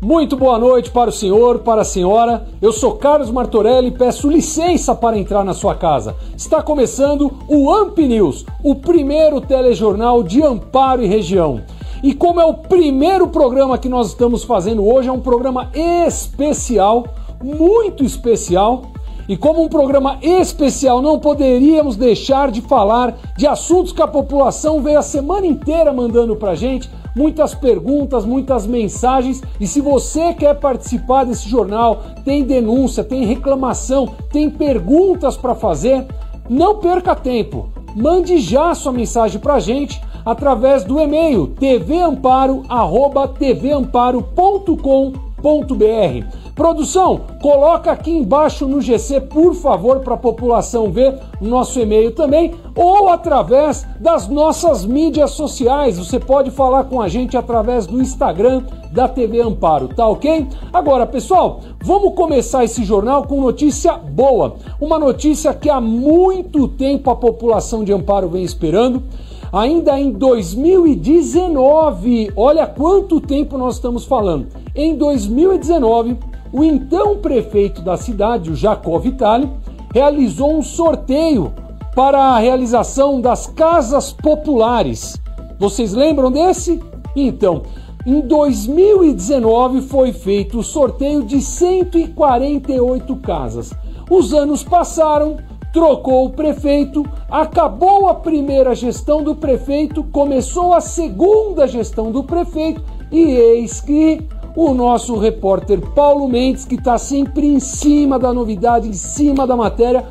Muito boa noite para o senhor, para a senhora. Eu sou Carlos Martorelli e peço licença para entrar na sua casa. Está começando o AMP News, o primeiro telejornal de Amparo e região. E como é o primeiro programa que nós estamos fazendo hoje, é um programa especial, muito especial. E como um programa especial, não poderíamos deixar de falar de assuntos que a população veio a semana inteira mandando pra gente. Muitas perguntas, muitas mensagens. E se você quer participar desse jornal, tem denúncia, tem reclamação, tem perguntas para fazer, não perca tempo. Mande já sua mensagem pra gente através do e-mail tvamparo@tvamparo.com.br. Produção, coloca aqui embaixo no GC, por favor, para a população ver o nosso e-mail também, ou através das nossas mídias sociais. Você pode falar com a gente através do Instagram da TV Amparo, tá ok? Agora, pessoal, vamos começar esse jornal com notícia boa. Uma notícia que há muito tempo a população de Amparo vem esperando. Ainda em 2019, olha quanto tempo nós estamos falando. Em 2019, o então prefeito da cidade, o Jacó Vitale, realizou um sorteio para a realização das casas populares. Vocês lembram desse? Então, em 2019 foi feito o sorteio de 148 casas. Os anos passaram, trocou o prefeito, acabou a primeira gestão do prefeito, começou a segunda gestão do prefeito e eis que o nosso repórter Paulo Mendes, que está sempre em cima da novidade, em cima da matéria,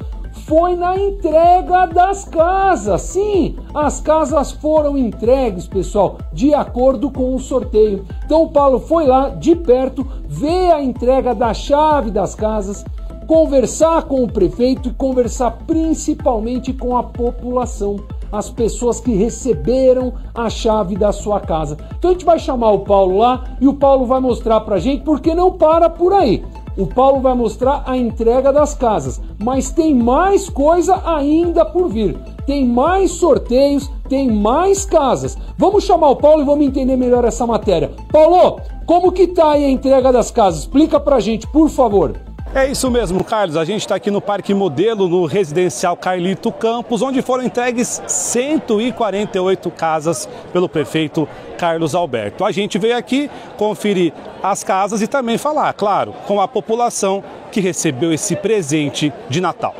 foi na entrega das casas. Sim, as casas foram entregues, pessoal, de acordo com o sorteio. Então o Paulo foi lá de perto, ver a entrega da chave das casas, conversar com o prefeito e conversar principalmente com a população, as pessoas que receberam a chave da sua casa. Então a gente vai chamar o Paulo lá e o Paulo vai mostrar pra gente, porque não para por aí. O Paulo vai mostrar a entrega das casas, mas tem mais coisa ainda por vir. Tem mais sorteios, tem mais casas. Vamos chamar o Paulo e vamos entender melhor essa matéria. Paulo, como que tá aí a entrega das casas? Explica pra gente, por favor. É isso mesmo, Carlos. A gente está aqui no Parque Modelo, no residencial Carlito Campos, onde foram entregues 148 casas pelo prefeito Carlos Alberto. A gente veio aqui conferir as casas e também falar, claro, com a população que recebeu esse presente de Natal.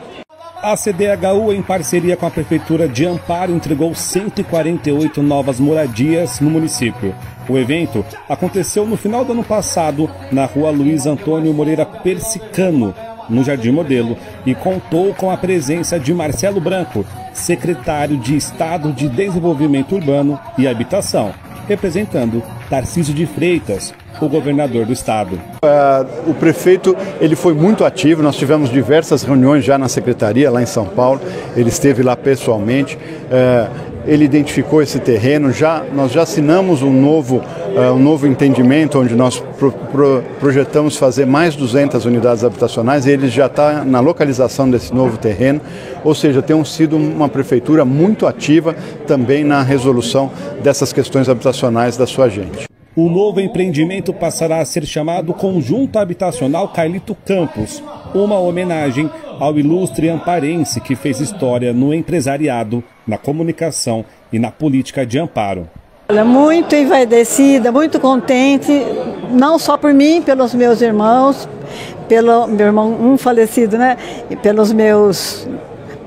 A CDHU, em parceria com a Prefeitura de Amparo, entregou 148 novas moradias no município. O evento aconteceu no final do ano passado, na rua Luiz Antônio Moreira Persicano, no Jardim Modelo, e contou com a presença de Marcelo Branco, secretário de Estado de Desenvolvimento Urbano e Habitação, representando Tarcísio de Freitas, o governador do estado. O prefeito ele foi muito ativo, nós tivemos diversas reuniões já na secretaria lá em São Paulo, ele esteve lá pessoalmente, ele identificou esse terreno, nós já assinamos um novo entendimento onde nós projetamos fazer mais 200 unidades habitacionais e ele já está na localização desse novo terreno, ou seja, tem sido uma prefeitura muito ativa também na resolução dessas questões habitacionais da sua gente. O novo empreendimento passará a ser chamado Conjunto Habitacional Carlito Campos, uma homenagem ao ilustre amparense que fez história no empresariado, na comunicação e na política de Amparo. Muito envaidecida, muito contente, não só por mim, pelos meus irmãos, pelo meu irmão falecido, né? E pelos meus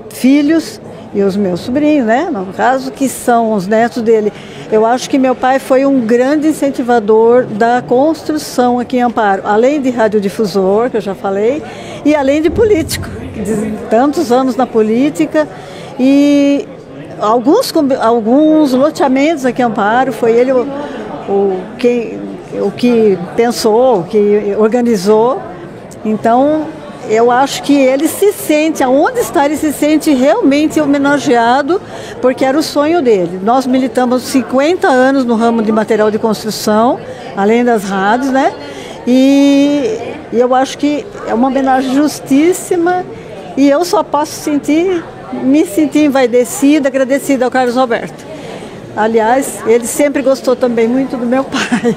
filhos e os meus sobrinhos, né? No caso, que são os netos dele. Eu acho que meu pai foi um grande incentivador da construção aqui em Amparo, além de radiodifusor, que eu já falei, e além de político, de tantos anos na política, e alguns loteamentos aqui em Amparo, foi ele o que pensou, o que organizou. Então, eu acho que ele se sente, aonde está, ele se sente realmente homenageado, porque era o sonho dele. Nós militamos 50 anos no ramo de material de construção, além das rádios, né? E eu acho que é uma homenagem justíssima e eu só posso me sentir envaidecida, agradecida ao Carlos Alberto. Aliás, ele sempre gostou também muito do meu pai.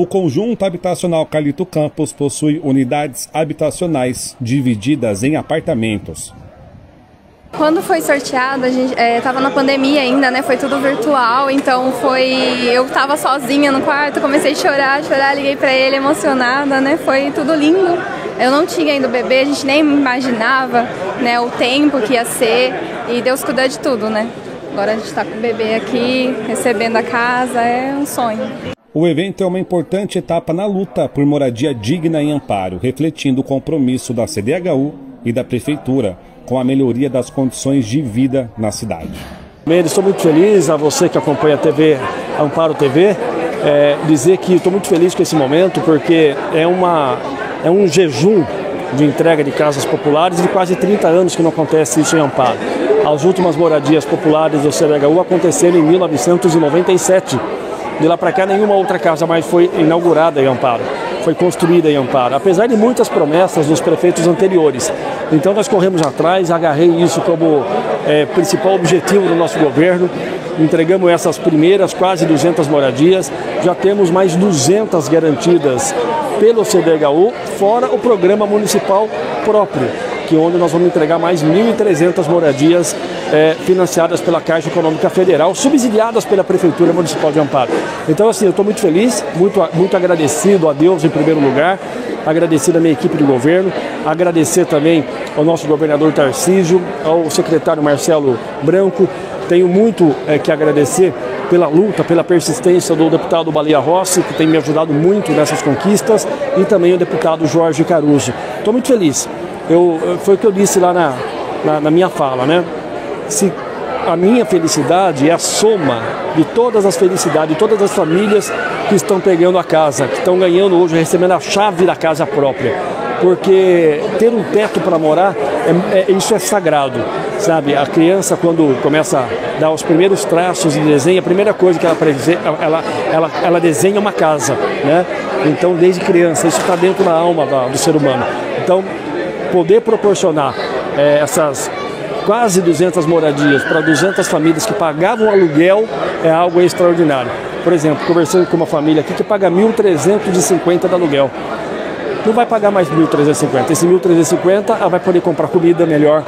O conjunto habitacional Carlito Campos possui unidades habitacionais divididas em apartamentos. Quando foi sorteado, a gente estava na pandemia ainda, né? Foi tudo virtual, então eu estava sozinha no quarto, comecei a chorar, liguei para ele emocionada, né? Foi tudo lindo. Eu não tinha ainda o bebê, a gente nem imaginava, né, o tempo que ia ser, e Deus cuidou de tudo, né? Agora a gente está com o bebê aqui, recebendo a casa, é um sonho. O evento é uma importante etapa na luta por moradia digna e amparo, refletindo o compromisso da CDHU e da Prefeitura com a melhoria das condições de vida na cidade. Estou muito feliz, a você que acompanha a TV Amparo TV, dizer que estou muito feliz com esse momento, porque é um jejum de entrega de casas populares de quase 30 anos que não acontece isso em Amparo. As últimas moradias populares do CDHU aconteceram em 1997. De lá para cá, nenhuma outra casa mais foi inaugurada em Amparo, foi construída em Amparo, apesar de muitas promessas dos prefeitos anteriores. Então nós corremos atrás, agarrei isso como principal objetivo do nosso governo, entregamos essas primeiras quase 200 moradias, já temos mais 200 garantidas pelo CDHU, fora o programa municipal próprio, que é onde nós vamos entregar mais 1.300 moradias financiadas pela Caixa Econômica Federal, subsidiadas pela Prefeitura Municipal de Amparo. Então, assim, eu estou muito feliz, muito agradecido a Deus em primeiro lugar, agradecido à minha equipe de governo, agradecer também ao nosso governador Tarcísio, ao secretário Marcelo Branco. Tenho muito que agradecer pela luta, pela persistência do deputado Baleia Rossi, que tem me ajudado muito nessas conquistas, e também o deputado Jorge Caruso. Estou muito feliz. Foi o que eu disse lá na minha fala, né? Se a minha felicidade é a soma de todas as felicidades, de todas as famílias que estão pegando a casa, que estão ganhando hoje, recebendo a chave da casa própria. Porque ter um teto para morar, isso é sagrado, sabe? A criança, quando começa a dar os primeiros traços de desenho, a primeira coisa que ela desenha uma casa, né? Então, desde criança, isso está dentro da alma do ser humano. Então, poder proporcionar essas quase 200 moradias para 200 famílias que pagavam aluguel é algo extraordinário. Por exemplo, conversando com uma família aqui que paga 1.350 de aluguel. Não vai pagar mais 1.350. Esse 1.350 ela vai poder comprar comida melhor,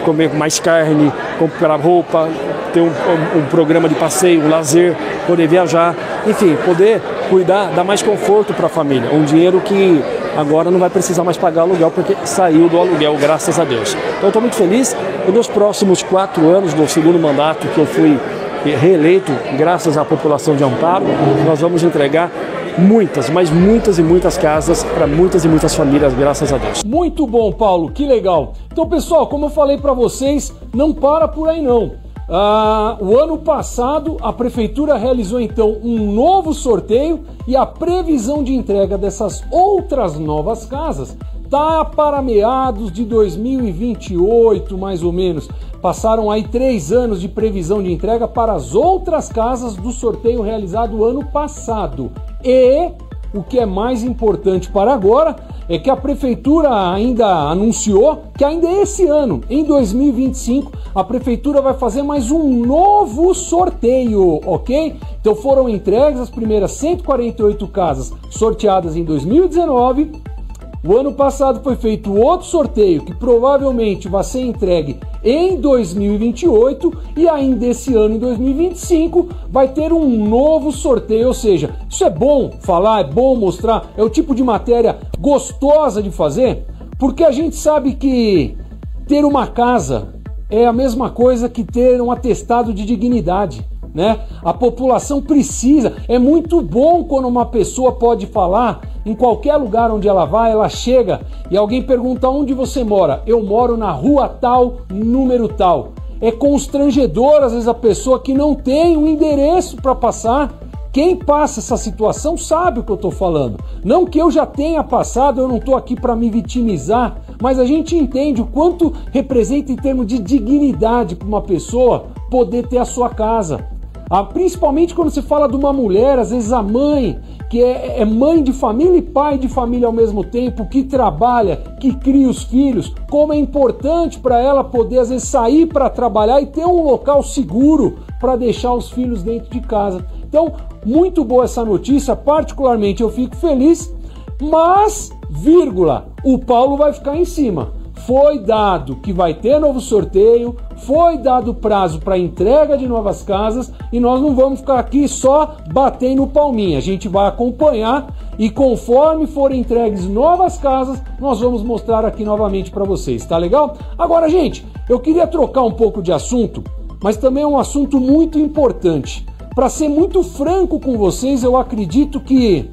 comer mais carne, comprar roupa, ter um programa de passeio, um lazer, poder viajar, enfim, poder cuidar, dar mais conforto para a família. Um dinheiro que agora não vai precisar mais pagar aluguel, porque saiu do aluguel, graças a Deus. Então, estou muito feliz. E nos próximos 4 anos, no segundo mandato que eu fui reeleito, graças à população de Amparo, nós vamos entregar muitas, mas muitas e muitas casas para muitas e muitas famílias, graças a Deus. Muito bom, Paulo, que legal. Então, pessoal, como eu falei para vocês, não para por aí não. O ano passado a Prefeitura realizou então um novo sorteio e a previsão de entrega dessas outras novas casas tá para meados de 2028, mais ou menos. Passaram aí 3 anos de previsão de entrega para as outras casas do sorteio realizado ano passado. E o que é mais importante para agora é que a Prefeitura ainda anunciou que ainda esse ano, em 2025, a Prefeitura vai fazer mais um novo sorteio, ok? Então foram entregues as primeiras 148 casas sorteadas em 2019. O ano passado foi feito outro sorteio que provavelmente vai ser entregue em 2028 e ainda esse ano, em 2025, vai ter um novo sorteio. Ou seja, isso é bom falar, é bom mostrar, é o tipo de matéria gostosa de fazer, porque a gente sabe que ter uma casa é a mesma coisa que ter um atestado de dignidade, né? A população precisa, é muito bom quando uma pessoa pode falar em qualquer lugar onde ela vai, ela chega e alguém pergunta onde você mora. Eu moro na rua tal, número tal. É constrangedor às vezes a pessoa que não tem um endereço para passar. Quem passa essa situação sabe o que eu estou falando. Não que eu já tenha passado, eu não estou aqui para me vitimizar, mas a gente entende o quanto representa em termos de dignidade para uma pessoa poder ter a sua casa. Principalmente quando se fala de uma mulher, às vezes a mãe, que é mãe de família e pai de família ao mesmo tempo, que trabalha, que cria os filhos, como é importante para ela poder às vezes sair para trabalhar e ter um local seguro para deixar os filhos dentro de casa. Então, muito boa essa notícia, particularmente eu fico feliz, mas, vírgula, o Paulo vai ficar em cima. Foi dado que vai ter novo sorteio, foi dado prazo para entrega de novas casas e nós não vamos ficar aqui só batendo palminha. A gente vai acompanhar e conforme forem entregues novas casas, nós vamos mostrar aqui novamente para vocês, tá legal? Agora, gente, eu queria trocar um pouco de assunto, mas também é um assunto muito importante. Para ser muito franco com vocês, eu acredito que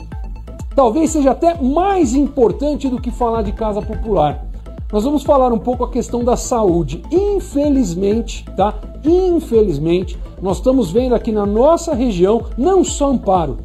talvez seja até mais importante do que falar de casa popular. Nós vamos falar um pouco a questão da saúde. Infelizmente, tá? Infelizmente, nós estamos vendo aqui na nossa região, não só Amparo,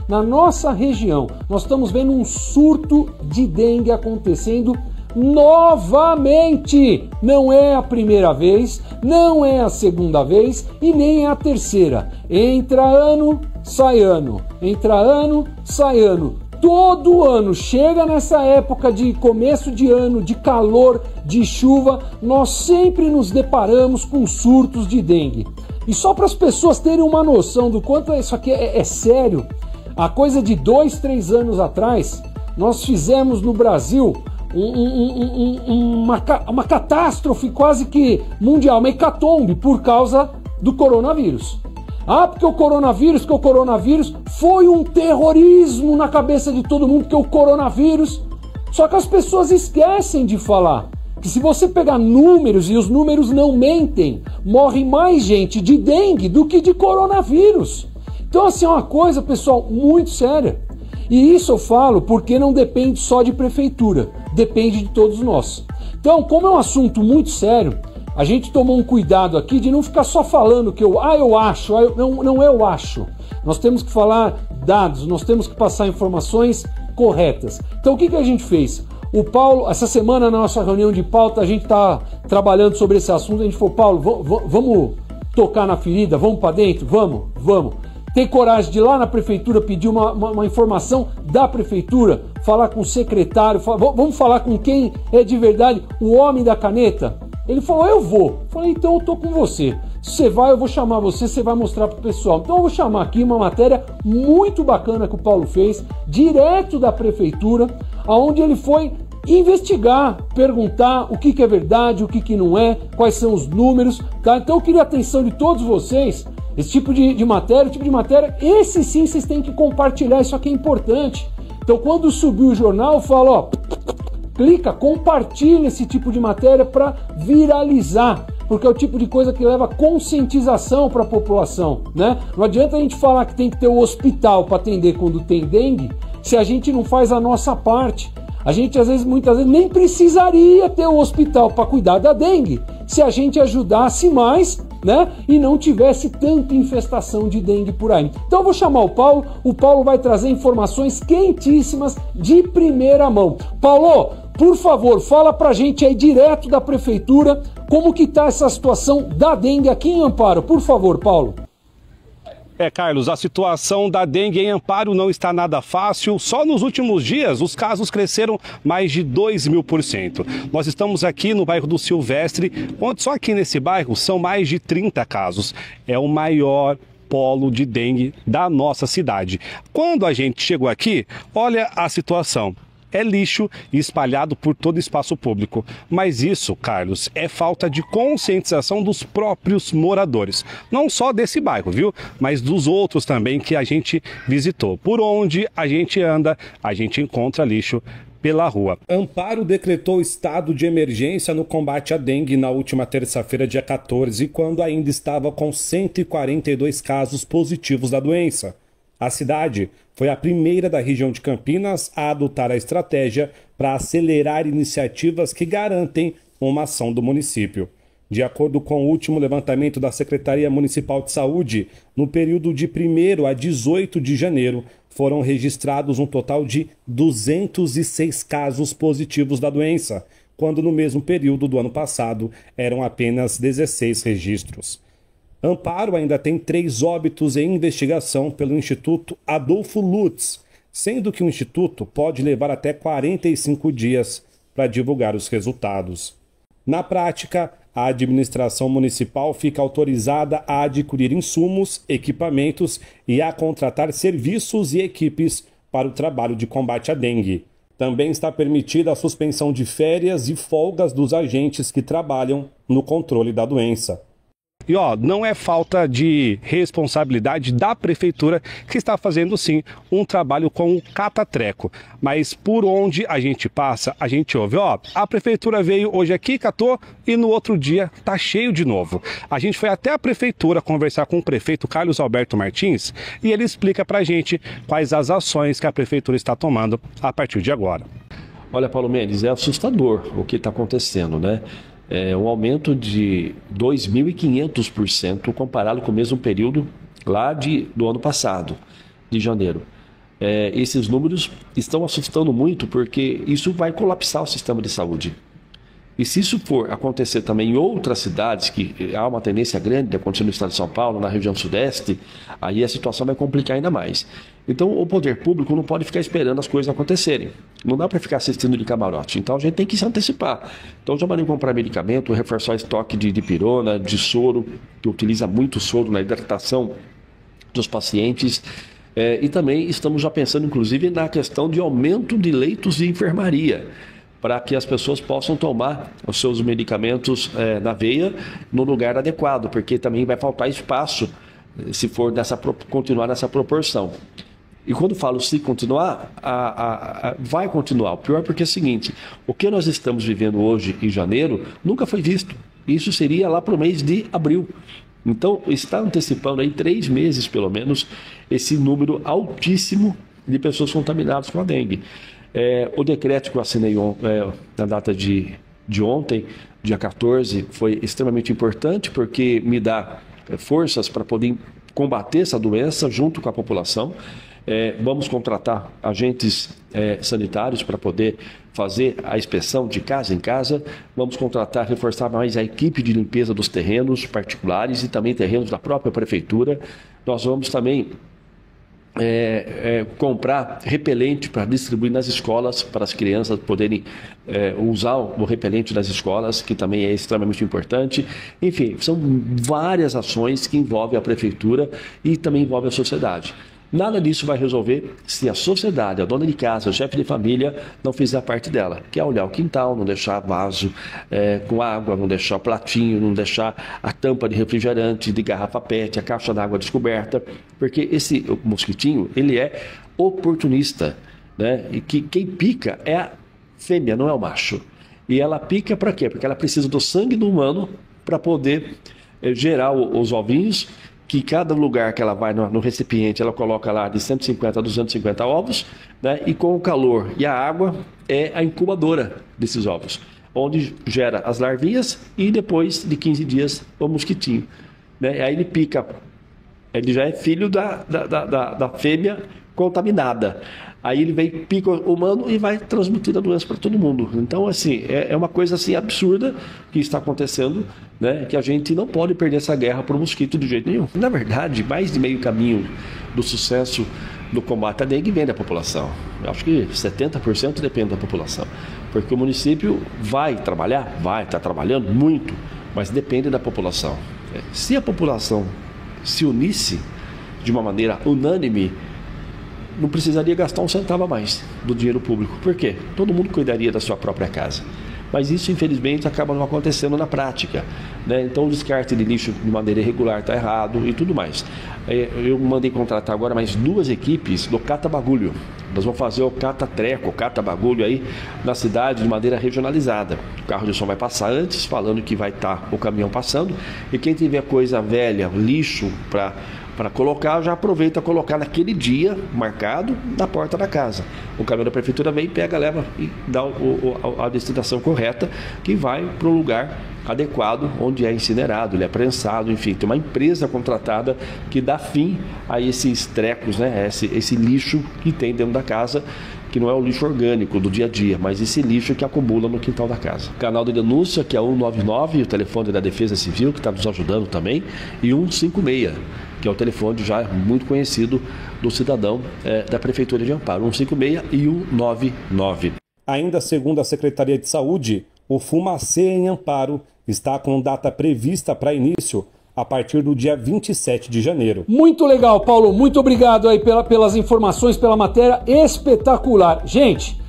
na nossa região, nós estamos vendo um surto de dengue acontecendo novamente. Não é a primeira vez, não é a segunda vez e nem é a terceira. Entra ano, sai ano. Entra ano, sai ano. Todo ano, chega nessa época de começo de ano, de calor, de chuva, nós sempre nos deparamos com surtos de dengue. E só para as pessoas terem uma noção do quanto isso aqui é sério, a coisa de 2, 3 anos atrás, nós fizemos no Brasil uma catástrofe quase que mundial, uma hecatombe por causa do coronavírus. Ah, porque o coronavírus foi um terrorismo na cabeça de todo mundo, porque o coronavírus... Só que as pessoas esquecem de falar que se você pegar números, e os números não mentem, morre mais gente de dengue do que de coronavírus. Então assim, é uma coisa, pessoal, muito séria. E isso eu falo porque não depende só de prefeitura, depende de todos nós. Então, como é um assunto muito sério, a gente tomou um cuidado aqui de não ficar só falando que eu acho, não eu acho. Nós temos que falar dados, nós temos que passar informações corretas. Então o que a gente fez? O Paulo, essa semana na nossa reunião de pauta, a gente está trabalhando sobre esse assunto, a gente falou, Paulo, vamos tocar na ferida, vamos para dentro? Vamos. Tem coragem de ir lá na prefeitura pedir uma informação da prefeitura, falar com o secretário, vamos falar com quem é de verdade o homem da caneta? Ele falou, eu vou. Falei, então eu tô com você. Se você vai, eu vou chamar você, você vai mostrar pro pessoal. Então eu vou chamar aqui uma matéria muito bacana que o Paulo fez, direto da prefeitura, onde ele foi investigar, perguntar o que é verdade, o que não é, quais são os números, tá? Então eu queria a atenção de todos vocês, esse tipo de matéria, esse sim vocês têm que compartilhar, isso aqui é importante. Então quando subir o jornal, eu falo, ó, clica, compartilha esse tipo de matéria para viralizar, porque é o tipo de coisa que leva conscientização para a população, né? Não adianta a gente falar que tem que ter um hospital para atender quando tem dengue, se a gente não faz a nossa parte. A gente muitas vezes nem precisaria ter um hospital para cuidar da dengue, se a gente ajudasse mais, né? E não tivesse tanta infestação de dengue por aí. Então eu vou chamar o Paulo vai trazer informações quentíssimas de primeira mão. Paulo, por favor, fala pra gente aí direto da prefeitura como que tá essa situação da dengue aqui em Amparo. Por favor, Paulo. Carlos, a situação da dengue em Amparo não está nada fácil. Só nos últimos dias os casos cresceram mais de 2.000%. Nós estamos aqui no bairro do Silvestre, onde só aqui nesse bairro são mais de 30 casos. É o maior polo de dengue da nossa cidade. Quando a gente chegou aqui, olha a situação. É lixo espalhado por todo o espaço público. Mas isso, Carlos, é falta de conscientização dos próprios moradores. Não só desse bairro, viu? Mas dos outros também que a gente visitou. Por onde a gente anda, a gente encontra lixo pela rua. Amparo decretou estado de emergência no combate à dengue na última terça-feira, dia 14, quando ainda estava com 142 casos positivos da doença. A cidade foi a primeira da região de Campinas a adotar a estratégia para acelerar iniciativas que garantem uma ação do município. De acordo com o último levantamento da Secretaria Municipal de Saúde, no período de 1º a 18 de janeiro, foram registrados um total de 206 casos positivos da doença, quando no mesmo período do ano passado eram apenas 16 registros. Amparo ainda tem 3 óbitos em investigação pelo Instituto Adolfo Lutz, sendo que o Instituto pode levar até 45 dias para divulgar os resultados. Na prática, a administração municipal fica autorizada a adquirir insumos, equipamentos e a contratar serviços e equipes para o trabalho de combate à dengue. Também está permitida a suspensão de férias e folgas dos agentes que trabalham no controle da doença. E não é falta de responsabilidade da prefeitura que está fazendo sim um trabalho com o catatreco. Mas por onde a gente passa, a gente ouve, a prefeitura veio hoje aqui, catou, e no outro dia tá cheio de novo. A gente foi até a prefeitura conversar com o prefeito Carlos Alberto Martins e ele explica pra gente quais as ações que a prefeitura está tomando a partir de agora. Olha, Paulo Mendes, é assustador o que está acontecendo, né? É um aumento de 2.500% comparado com o mesmo período lá do ano passado, de janeiro. Esses números estão assustando muito porque isso vai colapsar o sistema de saúde. E se isso for acontecer também em outras cidades, que há uma tendência grande de acontecer no estado de São Paulo, na região sudeste, aí a situação vai complicar ainda mais. Então o poder público não pode ficar esperando as coisas acontecerem. Não dá para ficar assistindo de camarote. Então a gente tem que se antecipar. Então já mandei comprar medicamento, reforçar estoque de pirona, de soro, que utiliza muito soro na hidratação dos pacientes. E também estamos já pensando, inclusive, na questão de aumento de leitos de enfermaria, para que as pessoas possam tomar os seus medicamentos na veia no lugar adequado, porque também vai faltar espaço se for continuar nessa proporção. E quando falo se continuar, vai continuar. O pior porque é o seguinte, o que nós estamos vivendo hoje em janeiro nunca foi visto. Isso seria lá para o mês de abril. Então está antecipando aí 3 meses pelo menos esse número altíssimo de pessoas contaminadas com a dengue. O decreto que eu assinei na data de ontem, dia 14, foi extremamente importante porque me dá forças para poder combater essa doença junto com a população. Vamos contratar agentes sanitários para poder fazer a inspeção de casa em casa. Vamos reforçar mais a equipe de limpeza dos terrenos particulares e também terrenos da própria prefeitura. Nós vamos também comprar repelente para distribuir nas escolas, para as crianças poderem usar o repelente nas escolas, que também é extremamente importante. Enfim, são várias ações que envolvem a prefeitura e também envolvem a sociedade. Nada disso vai resolver se a sociedade, a dona de casa, o chefe de família, não fizer a parte dela, que é olhar o quintal, não deixar vaso com água, não deixar o platinho, não deixar a tampa de refrigerante, de garrafa PET, a caixa d'água descoberta, porque o mosquitinho, ele é oportunista, né? E quem pica é a fêmea, não é o macho. E ela pica para quê? Porque ela precisa do sangue do humano para poder gerar os ovinhos, que cada lugar que ela vai no recipiente, ela coloca lá de 150 a 250 ovos, né? E com o calor e a água é a incubadora desses ovos, onde gera as larvinhas e depois de 15 dias o mosquitinho, né? Aí ele pica, ele já é filho da fêmea contaminada. Aí ele vem, pica o humano e vai transmitir a doença para todo mundo. Então, assim, é uma coisa assim absurda que está acontecendo, né? Que a gente não pode perder essa guerra para o mosquito de jeito nenhum. Na verdade, mais de meio caminho do sucesso do combate à dengue vem da população. Eu acho que 70% depende da população. Porque o município vai estar trabalhando muito, mas depende da população. Se a população se unisse de uma maneira unânime, não precisaria gastar um centavo a mais do dinheiro público. Por quê? Todo mundo cuidaria da sua própria casa. Mas isso, infelizmente, acaba não acontecendo na prática, né? Então, o descarte de lixo de maneira irregular está errado e tudo mais. Eu mandei contratar agora mais 2 equipes do Cata Bagulho. Nós vamos fazer o Cata Treco, o Cata Bagulho aí na cidade de maneira regionalizada. O carro de som vai passar antes, falando que vai estar o caminhão passando. E quem tiver coisa velha, lixo para colocar, já aproveita colocar naquele dia marcado na porta da casa. O caminhão da prefeitura vem, pega, leva e dá a destinação correta, que vai para o lugar adequado, onde é incinerado, ele é prensado, enfim, tem uma empresa contratada que dá fim a esses trecos, né? Esse lixo que tem dentro da casa, que não é o lixo orgânico do dia a dia, mas esse lixo que acumula no quintal da casa. O canal de denúncia, que é 199, o telefone da Defesa Civil, que está nos ajudando também, e 156, que é o telefone já muito conhecido do cidadão da Prefeitura de Amparo, 156 e 199. Ainda segundo a Secretaria de Saúde, o Fumacê em Amparo está com data prevista para início a partir do dia 27 de janeiro. Muito legal, Paulo. Muito obrigado aí pelas informações, pela matéria espetacular. Gente,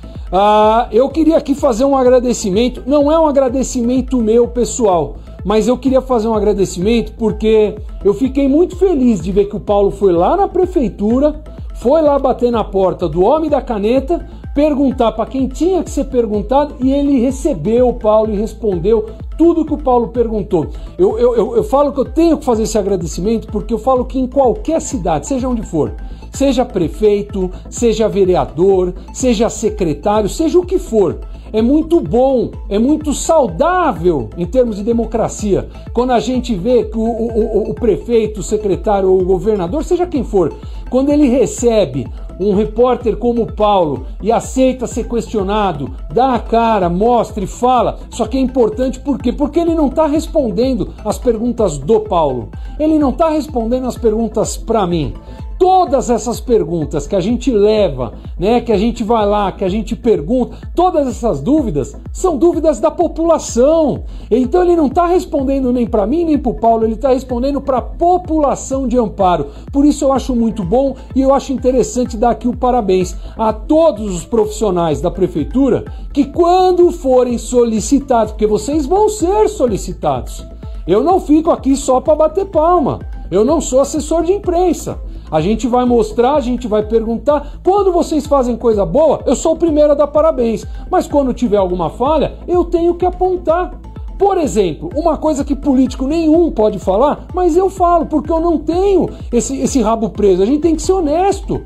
eu queria aqui fazer um agradecimento. Não é um agradecimento meu, pessoal, mas eu queria fazer um agradecimento porque eu fiquei muito feliz de ver que o Paulo foi lá na prefeitura, foi lá bater na porta do homem da caneta, perguntar para quem tinha que ser perguntado, e ele recebeu o Paulo e respondeu tudo que o Paulo perguntou. Eu falo que eu tenho que fazer esse agradecimento porque eu falo que em qualquer cidade, seja onde for, seja prefeito, seja vereador, seja secretário, seja o que for, é muito bom, é muito saudável em termos de democracia quando a gente vê que o prefeito, o secretário ou o governador, seja quem for, quando ele recebe um repórter como o Paulo e aceita ser questionado, dá a cara, mostra e fala. Só que é importante por quê? Porque ele não está respondendo as perguntas do Paulo, ele não está respondendo as perguntas para mim. Todas essas perguntas que a gente leva, né, que a gente vai lá, que a gente pergunta, todas essas dúvidas são dúvidas da população. Então ele não está respondendo nem para mim nem para o Paulo, ele está respondendo para a população de Amparo. Por isso eu acho muito bom e eu acho interessante dar aqui o parabéns a todos os profissionais da prefeitura que, quando forem solicitados, porque vocês vão ser solicitados, eu não fico aqui só para bater palma, eu não sou assessor de imprensa. A gente vai mostrar, a gente vai perguntar. Quando vocês fazem coisa boa, eu sou o primeiro a dar parabéns. Mas quando tiver alguma falha, eu tenho que apontar. Por exemplo, uma coisa que político nenhum pode falar, mas eu falo, porque eu não tenho esse rabo preso. A gente tem que ser honesto.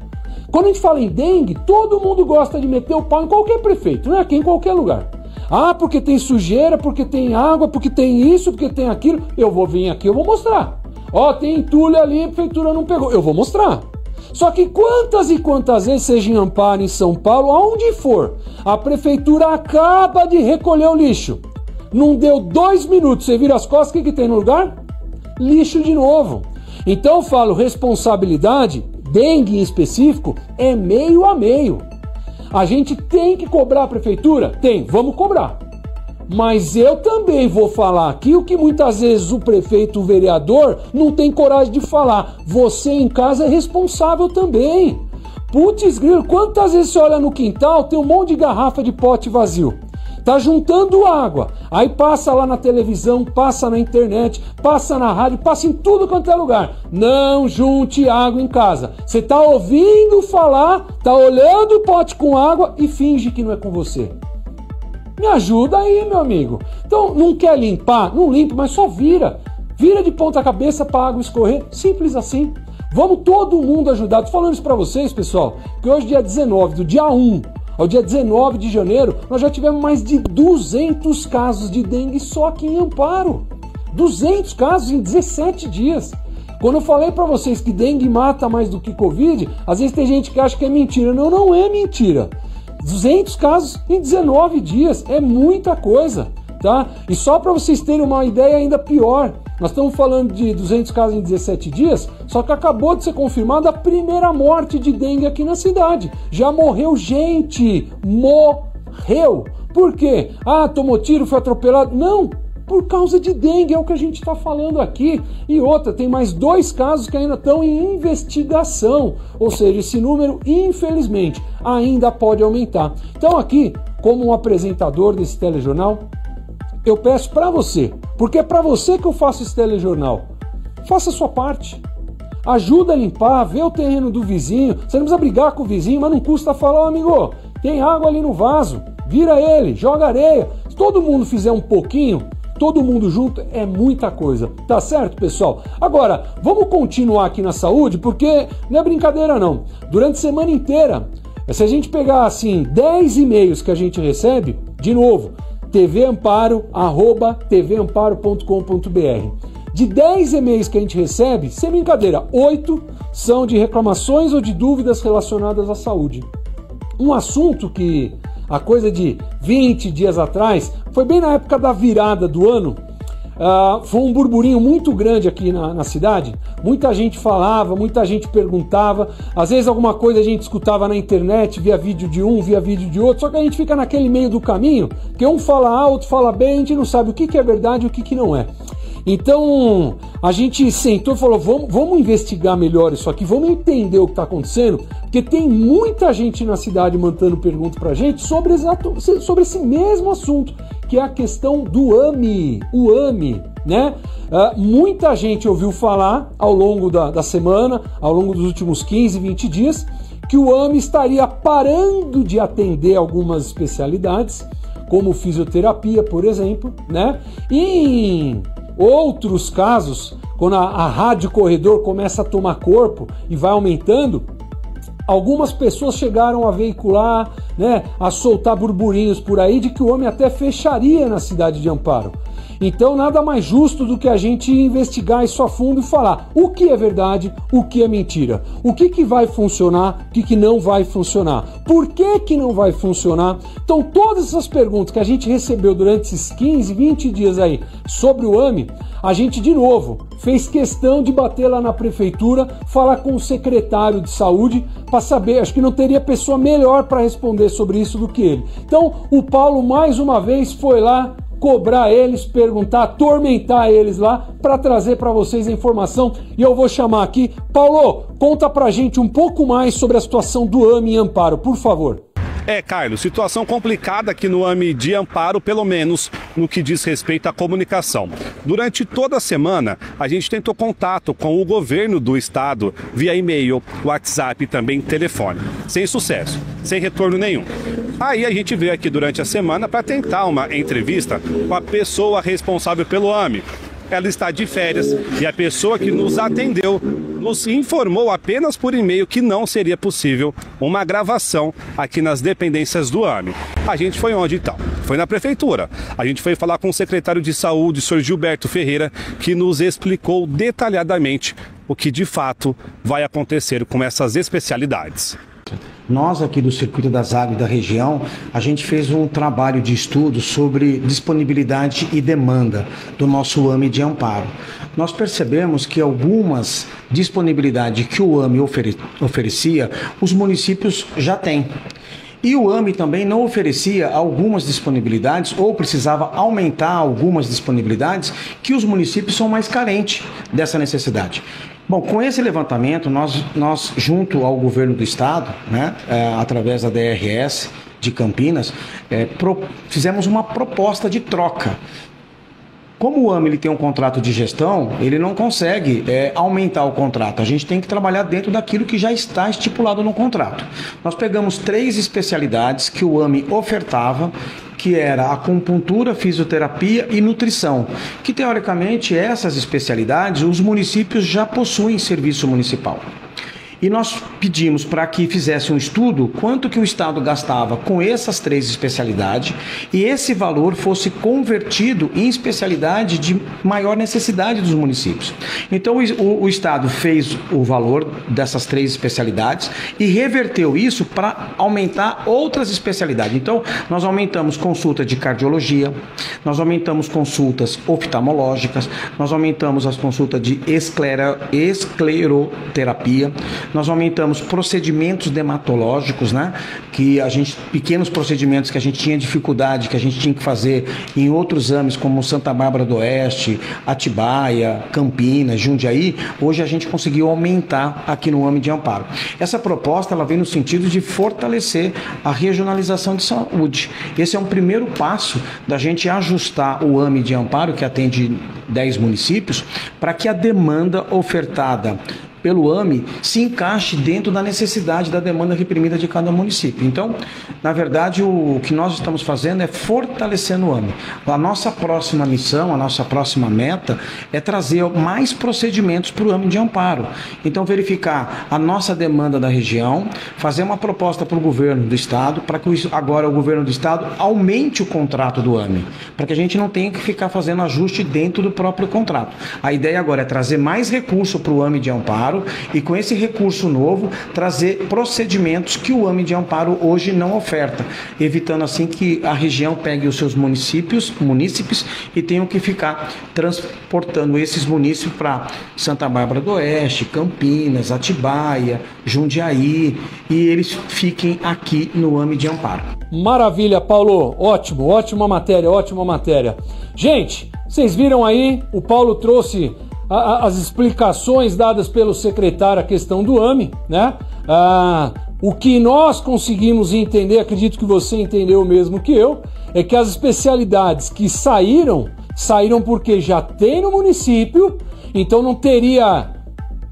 Quando a gente fala em dengue, todo mundo gosta de meter o pau em qualquer prefeito, né? Aqui em qualquer lugar. Ah, porque tem sujeira, porque tem água, porque tem isso, porque tem aquilo. Eu vou vir aqui, eu vou mostrar. Ó, tem entulho ali, a prefeitura não pegou. Eu vou mostrar. Só que quantas e quantas vezes, seja em Amparo, em São Paulo, aonde for, a prefeitura acaba de recolher o lixo. Não deu 2 minutos, você vira as costas, o que tem no lugar? Lixo de novo. Então eu falo, responsabilidade, dengue em específico, é meio a meio. A gente tem que cobrar a prefeitura? Tem, vamos cobrar. Mas eu também vou falar aqui o que muitas vezes o prefeito, o vereador, não tem coragem de falar. Você em casa é responsável também. Putz grilo, quantas vezes você olha no quintal, tem um monte de garrafa de pote vazio. Tá juntando água, aí passa lá na televisão, passa na internet, passa na rádio, passa em tudo quanto é lugar. Não junte água em casa. Você tá ouvindo falar, tá olhando o pote com água e finge que não é com você. Me ajuda aí, meu amigo. Então, não quer limpar? Não limpa, mas só vira. Vira de ponta cabeça para a água escorrer. Simples assim. Vamos todo mundo ajudar. Tô falando isso para vocês, pessoal, que hoje, dia 19, do dia 1 ao dia 19 de janeiro, nós já tivemos mais de 200 casos de dengue só aqui em Amparo. 200 casos em 17 dias. Quando eu falei para vocês que dengue mata mais do que Covid, às vezes tem gente que acha que é mentira. Não, não é mentira. 200 casos em 19 dias, é muita coisa, tá? E só para vocês terem uma ideia ainda pior, nós estamos falando de 200 casos em 17 dias, só que acabou de ser confirmada a primeira morte de dengue aqui na cidade. Já morreu gente, morreu. Por quê? Ah, tomou tiro, foi atropelado? Não, por causa de dengue, é o que a gente está falando aqui. E outra, tem mais 2 casos que ainda estão em investigação, ou seja, esse número, infelizmente, ainda pode aumentar. Então aqui, como um apresentador desse telejornal, eu peço para você, porque é para você que eu faço esse telejornal, faça a sua parte. Ajuda a limpar, vê o terreno do vizinho. Você não precisa brigar com o vizinho, mas não custa falar, amigo, tem água ali no vaso, vira ele, joga areia. Se todo mundo fizer um pouquinho, todo mundo junto, é muita coisa, tá certo, pessoal? Agora, vamos continuar aqui na saúde, porque não é brincadeira não. Durante a semana inteira, se a gente pegar assim 10 e-mails que a gente recebe, de novo, tvamparo@tvamparo.com.br. De 10 e-mails que a gente recebe, sem brincadeira, 8 são de reclamações ou de dúvidas relacionadas à saúde. Um assunto que, a coisa de 20 dias atrás, foi bem na época da virada do ano, Foi um burburinho muito grande aqui na cidade. Muita gente falava, muita gente perguntava. Às vezes alguma coisa a gente escutava na internet, via vídeo de um, via vídeo de outro. Só que a gente fica naquele meio do caminho, que um fala A, outro fala B, a gente não sabe o que é verdade e o que não é. Então a gente sentou e falou, vamos investigar melhor isso aqui, vamos entender o que está acontecendo, porque tem muita gente na cidade mandando perguntas pra gente sobre esse mesmo assunto, que é a questão do AMI, o AMI, né? Muita gente ouviu falar ao longo da semana, ao longo dos últimos 15, 20 dias, que o AMI estaria parando de atender algumas especialidades, como fisioterapia, por exemplo, né? E em outros casos, quando a rádio corredor começa a tomar corpo e vai aumentando, algumas pessoas chegaram a veicular, né, a soltar burburinhos por aí de que o AMI até fecharia na cidade de Amparo. Então nada mais justo do que a gente investigar isso a fundo e falar o que é verdade, o que é mentira, o que vai funcionar, o que não vai funcionar, por que não vai funcionar. Então todas essas perguntas que a gente recebeu durante esses 15, 20 dias aí sobre o AMI, a gente de novo fez questão de bater lá na prefeitura, falar com o secretário de saúde para saber, acho que não teria pessoa melhor para responder sobre isso do que ele. Então o Paulo mais uma vez foi lá cobrar eles, perguntar, atormentar eles lá para trazer para vocês a informação, e eu vou chamar aqui. Paulo, conta pra gente um pouco mais sobre a situação do AMI em Amparo, por favor. Carlos, situação complicada aqui no AMI de Amparo, pelo menos no que diz respeito à comunicação. Durante toda a semana, a gente tentou contato com o governo do estado via e-mail, WhatsApp e também telefone. Sem sucesso, sem retorno nenhum. Aí a gente veio aqui durante a semana para tentar uma entrevista com a pessoa responsável pelo AMI. Ela está de férias e a pessoa que nos atendeu nos informou apenas por e-mail que não seria possível uma gravação aqui nas dependências do AMI. A gente foi onde então? Foi na prefeitura. A gente foi falar com o secretário de saúde, o senhor Gilberto Ferreira, que nos explicou detalhadamente o que de fato vai acontecer com essas especialidades. Nós aqui do Circuito das Águas da região, a gente fez um trabalho de estudo sobre disponibilidade e demanda do nosso AMI de Amparo. Nós percebemos que algumas disponibilidades que o AMI oferecia, os municípios já têm. E o AMI também não oferecia algumas disponibilidades ou precisava aumentar algumas disponibilidades que os municípios são mais carentes dessa necessidade. Bom, com esse levantamento, nós junto ao governo do estado, né, através da DRS de Campinas, fizemos uma proposta de troca. Como o AMI ele tem um contrato de gestão, ele não consegue aumentar o contrato. A gente tem que trabalhar dentro daquilo que já está estipulado no contrato. Nós pegamos 3 especialidades que o AMI ofertava, que era acupuntura, fisioterapia e nutrição, que teoricamente essas especialidades os municípios já possuem serviço municipal. E nós pedimos para que fizesse um estudo quanto que o Estado gastava com essas 3 especialidades e esse valor fosse convertido em especialidade de maior necessidade dos municípios. Então o Estado fez o valor dessas 3 especialidades e reverteu isso para aumentar outras especialidades. Então nós aumentamos consulta de cardiologia, nós aumentamos consultas oftalmológicas, nós aumentamos as consultas de escleroterapia, nós aumentamos procedimentos dermatológicos, né? Pequenos procedimentos que a gente tinha dificuldade, que a gente tinha que fazer em outros AMIs, como Santa Bárbara do Oeste, Atibaia, Campinas, Jundiaí, hoje a gente conseguiu aumentar aqui no AMI de Amparo. Essa proposta ela vem no sentido de fortalecer a regionalização de saúde. Esse é um primeiro passo da gente ajustar o AMI de Amparo, que atende 10 municípios, para que a demanda ofertada pelo AMI se encaixe dentro da necessidade da demanda reprimida de cada município. Então, na verdade, o que nós estamos fazendo é fortalecendo o AMI. A nossa próxima missão, a nossa próxima meta é trazer mais procedimentos para o AMI de Amparo. Então, verificar a nossa demanda da região, fazer uma proposta para o governo do estado, para que agora o governo do estado aumente o contrato do AMI, para que a gente não tenha que ficar fazendo ajuste dentro do próprio contrato. A ideia agora é trazer mais recurso para o AMI de Amparo, Amparo e com esse recurso novo trazer procedimentos que o AME de Amparo hoje não oferta, evitando assim que a região pegue os seus munícipes e tenham que ficar transportando esses munícipes para Santa Bárbara do Oeste, Campinas, Atibaia, Jundiaí, e eles fiquem aqui no AME de Amparo. Maravilha, Paulo. Ótimo, ótima matéria. Gente, vocês viram aí, o Paulo trouxe as explicações dadas pelo secretário à questão do AME, né? O que nós conseguimos entender, acredito que você entendeu o mesmo que eu, é que as especialidades que saíram porque já tem no município, então não teria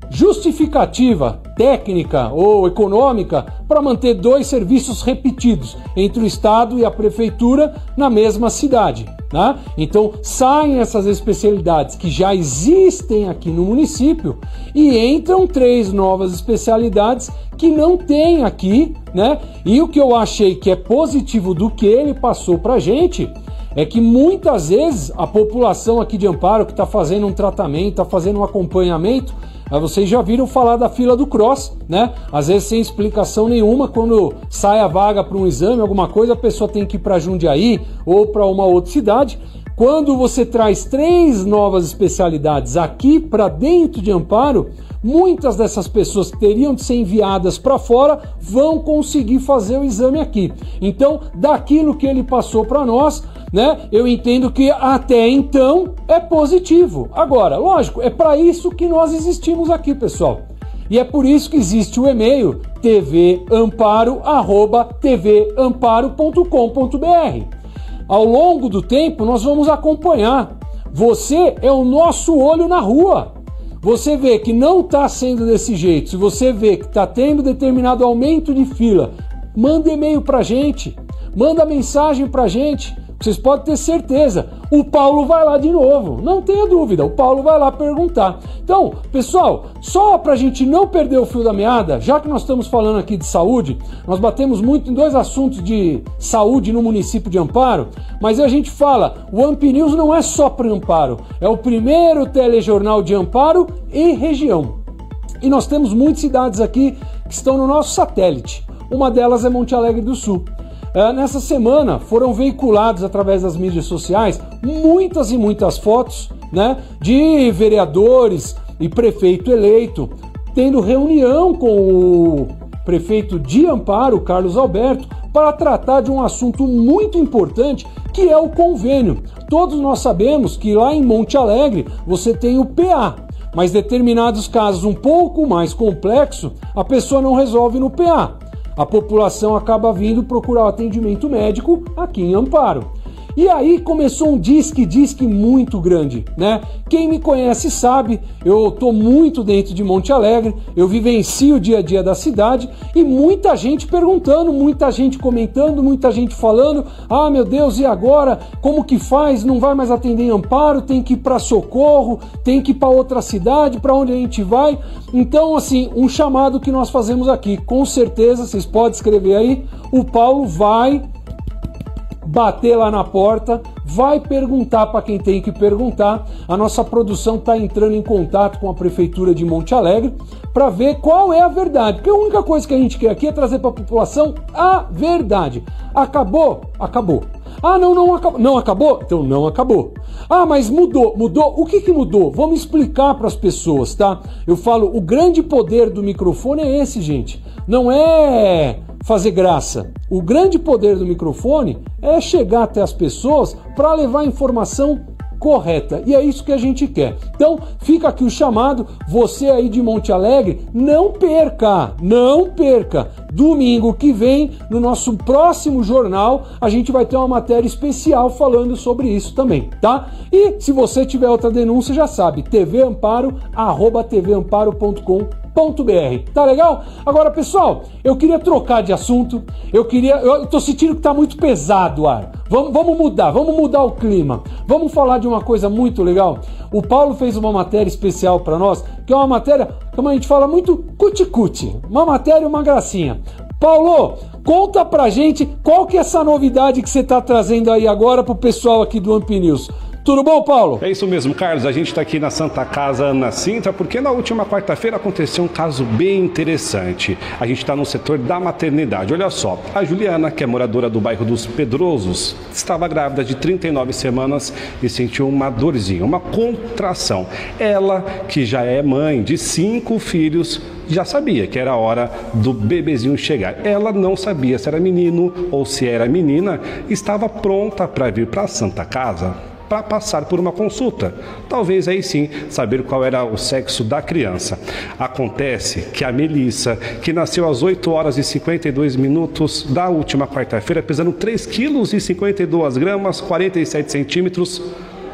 justificativa técnica ou econômica para manter 2 serviços repetidos entre o Estado e a Prefeitura na mesma cidade, né? Então saem essas especialidades que já existem aqui no município e entram 3 novas especialidades que não tem aqui, né? E o que eu achei que é positivo do que ele passou para a gente é que muitas vezes a população aqui de Amparo que está fazendo um tratamento, está fazendo um acompanhamento, vocês já viram falar da fila do CROSS, né? Às vezes sem explicação nenhuma, quando sai a vaga para um exame, alguma coisa, a pessoa tem que ir para Jundiaí ou para uma outra cidade. Quando você traz 3 novas especialidades aqui para dentro de Amparo, muitas dessas pessoas que teriam de ser enviadas para fora vão conseguir fazer o exame aqui. Então, daquilo que ele passou para nós, né, eu entendo que até então é positivo. Agora, lógico, é para isso que nós existimos aqui, pessoal. E é por isso que existe o e-mail tvamparo@tvamparo.com.br. Ao longo do tempo, nós vamos acompanhar. Você é o nosso olho na rua. Você vê que não está sendo desse jeito, se você vê que está tendo determinado aumento de fila, manda e-mail para a gente, manda mensagem para a gente. Vocês podem ter certeza, o Paulo vai lá de novo, não tenha dúvida, o Paulo vai lá perguntar. Então, pessoal, só para a gente não perder o fio da meada, já que nós estamos falando aqui de saúde, nós batemos muito em 2 assuntos de saúde no município de Amparo, mas a gente fala, o AMP News não é só para Amparo, é o primeiro telejornal de Amparo e região. E nós temos muitas cidades aqui que estão no nosso satélite, uma delas é Monte Alegre do Sul. Nessa semana foram veiculados através das mídias sociais muitas e muitas fotos, né, de vereadores e prefeito eleito tendo reunião com o prefeito de Amparo, Carlos Alberto, para tratar de um assunto muito importante que é o convênio. Todos nós sabemos que lá em Monte Alegre você tem o PA, mas determinados casos um pouco mais complexos a pessoa não resolve no PA. A população acaba vindo procurar o atendimento médico aqui em Amparo. E aí começou um disque muito grande, né? Quem me conhece sabe, eu tô muito dentro de Monte Alegre, eu vivencio o dia a dia da cidade e muita gente perguntando, muita gente comentando, muita gente falando, ah, meu Deus, e agora? Como que faz? Não vai mais atender em Amparo, tem que ir para Socorro, tem que ir para outra cidade, para onde a gente vai? Então, assim, um chamado que nós fazemos aqui, com certeza, vocês podem escrever aí, o Paulo vai bater lá na porta, vai perguntar para quem tem que perguntar. A nossa produção está entrando em contato com a Prefeitura de Monte Alegre para ver qual é a verdade, porque a única coisa que a gente quer aqui é trazer para a população a verdade. Acabou? Acabou. Ah, não acabou. Não acabou? Então não acabou. Ah, mas mudou. O que mudou? Vamos explicar para as pessoas, tá? Eu falo, o grande poder do microfone é esse, gente. Não é fazer graça. O grande poder do microfone é chegar até as pessoas para levar a informação correta. E é isso que a gente quer. Então, fica aqui o chamado. Você aí de Monte Alegre, não perca. Domingo que vem, no nosso próximo jornal, a gente vai ter uma matéria especial falando sobre isso também, tá? E se você tiver outra denúncia, já sabe, tvamparo@tvamparo.com.br. Tá legal? Agora, pessoal, eu queria trocar de assunto. Eu tô sentindo que tá muito pesado o ar. Vamos mudar o clima. Vamos falar de uma coisa muito legal. O Paulo fez uma matéria especial para nós, que é uma matéria, como a gente fala, muito cuti-cuti. Uma matéria, uma gracinha. Paulo, conta pra gente qual que é essa novidade que você tá trazendo aí agora pro pessoal aqui do AMP News. Tudo bom, Paulo? É isso mesmo, Carlos. A gente está aqui na Santa Casa Ana Sintra porque na última quarta-feira aconteceu um caso bem interessante. A gente está no setor da maternidade. Olha só, a Juliana, que é moradora do bairro dos Pedrosos, estava grávida de 39 semanas e sentiu uma dorzinha, uma contração. Ela, que já é mãe de 5 filhos, já sabia que era a hora do bebezinho chegar. Ela não sabia se era menino ou se era menina, estava pronta para vir para a Santa Casa para passar por uma consulta. Talvez aí sim saber qual era o sexo da criança. Acontece que a Melissa, que nasceu às 8 horas e 52 minutos da última quarta-feira, pesando 3 quilos e 52 gramas, 47 centímetros,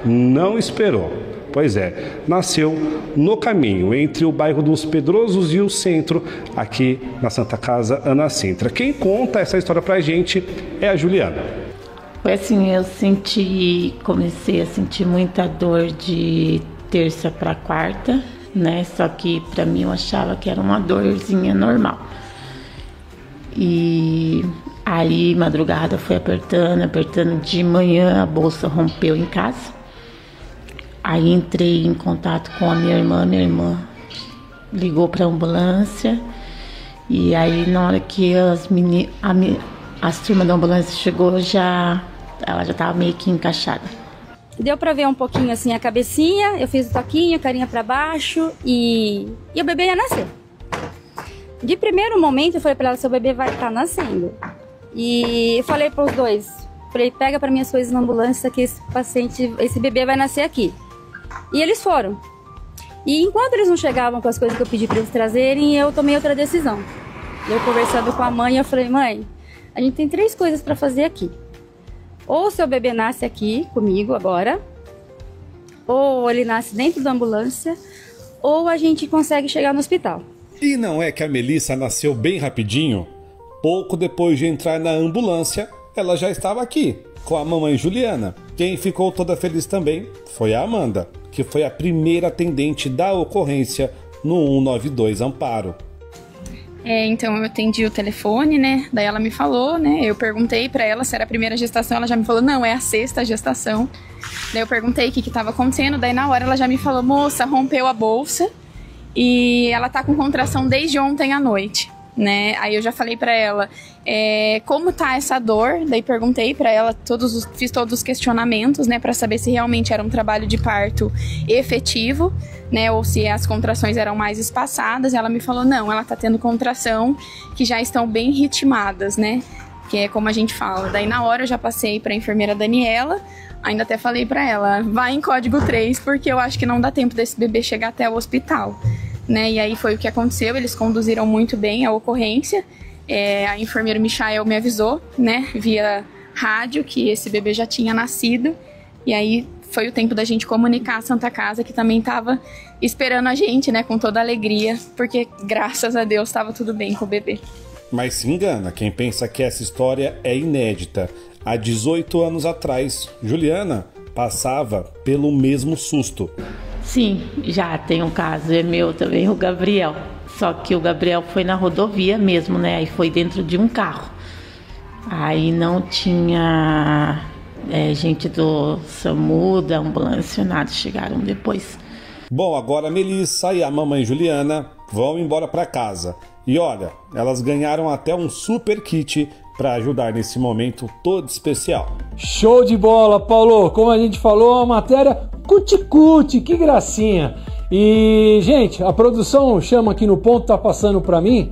não esperou. Pois é, nasceu no caminho entre o bairro dos Pedrosos e o centro, aqui na Santa Casa Ana Sintra. Quem conta essa história pra gente é a Juliana. Foi assim, comecei a sentir muita dor de terça para quarta, né? Só que pra mim eu achava que era uma dorzinha normal. E aí, madrugada foi apertando, de manhã a bolsa rompeu em casa. Aí entrei em contato com a minha irmã ligou pra ambulância. E aí na hora que as turmas da ambulância chegou, ela já estava meio que encaixada. Deu para ver um pouquinho assim a cabecinha, eu fiz o toquinho, carinha para baixo e o bebê ia nascer. De primeiro momento eu falei para ela, seu bebê vai estar nascendo. E eu falei para os dois, pega para minhas coisas na ambulância que esse bebê vai nascer aqui. E eles foram. E enquanto eles não chegavam com as coisas que eu pedi para eles trazerem, eu tomei outra decisão. Eu conversando com a mãe, eu falei, mãe, a gente tem 3 coisas para fazer aqui. Ou seu bebê nasce aqui comigo agora, ou ele nasce dentro da ambulância, ou a gente consegue chegar no hospital. E não é que a Melissa nasceu bem rapidinho? Pouco depois de entrar na ambulância, ela já estava aqui, com a mamãe Juliana. Quem ficou toda feliz também foi a Amanda, que foi a primeira atendente da ocorrência no 192 Amparo. Então eu atendi o telefone, né? Daí ela me falou, né? Eu perguntei pra ela se era a primeira gestação, ela já me falou, não, é a 6ª gestação. Daí eu perguntei o que estava acontecendo, daí na hora ela já me falou, moça, rompeu a bolsa e ela tá com contração desde ontem à noite, né? Aí eu já falei pra ela, como tá essa dor? Daí perguntei pra ela, fiz todos os questionamentos, né? Pra saber se realmente era um trabalho de parto efetivo, né, ou se as contrações eram mais espaçadas. Ela me falou, não, ela tá tendo contração que já estão bem ritmadas, né, que é como a gente fala. Daí na hora eu já passei pra enfermeira Daniela, ainda até falei pra ela, vai em código 3, porque eu acho que não dá tempo desse bebê chegar até o hospital, né, e aí foi o que aconteceu, eles conduziram muito bem a ocorrência, a enfermeira Michael me avisou, né, via rádio, que esse bebê já tinha nascido, e aí foi o tempo da gente comunicar a Santa Casa, que também estava esperando a gente, né, com toda a alegria, porque graças a Deus estava tudo bem com o bebê. Mas se engana quem pensa que essa história é inédita. Há 18 anos atrás, Juliana passava pelo mesmo susto. Sim, já tem um caso, é meu também, o Gabriel. Só que o Gabriel foi na rodovia mesmo, né, aí foi dentro de um carro. Aí não tinha... gente do SAMU, da ambulância, nada, chegaram depois. Bom, agora a Melissa e a mamãe Juliana vão embora para casa. E olha, elas ganharam até um super kit para ajudar nesse momento todo especial. Show de bola, Paulo! Como a gente falou, a matéria cuti-cuti, que gracinha! E, gente, a produção chama aqui no ponto, tá passando para mim,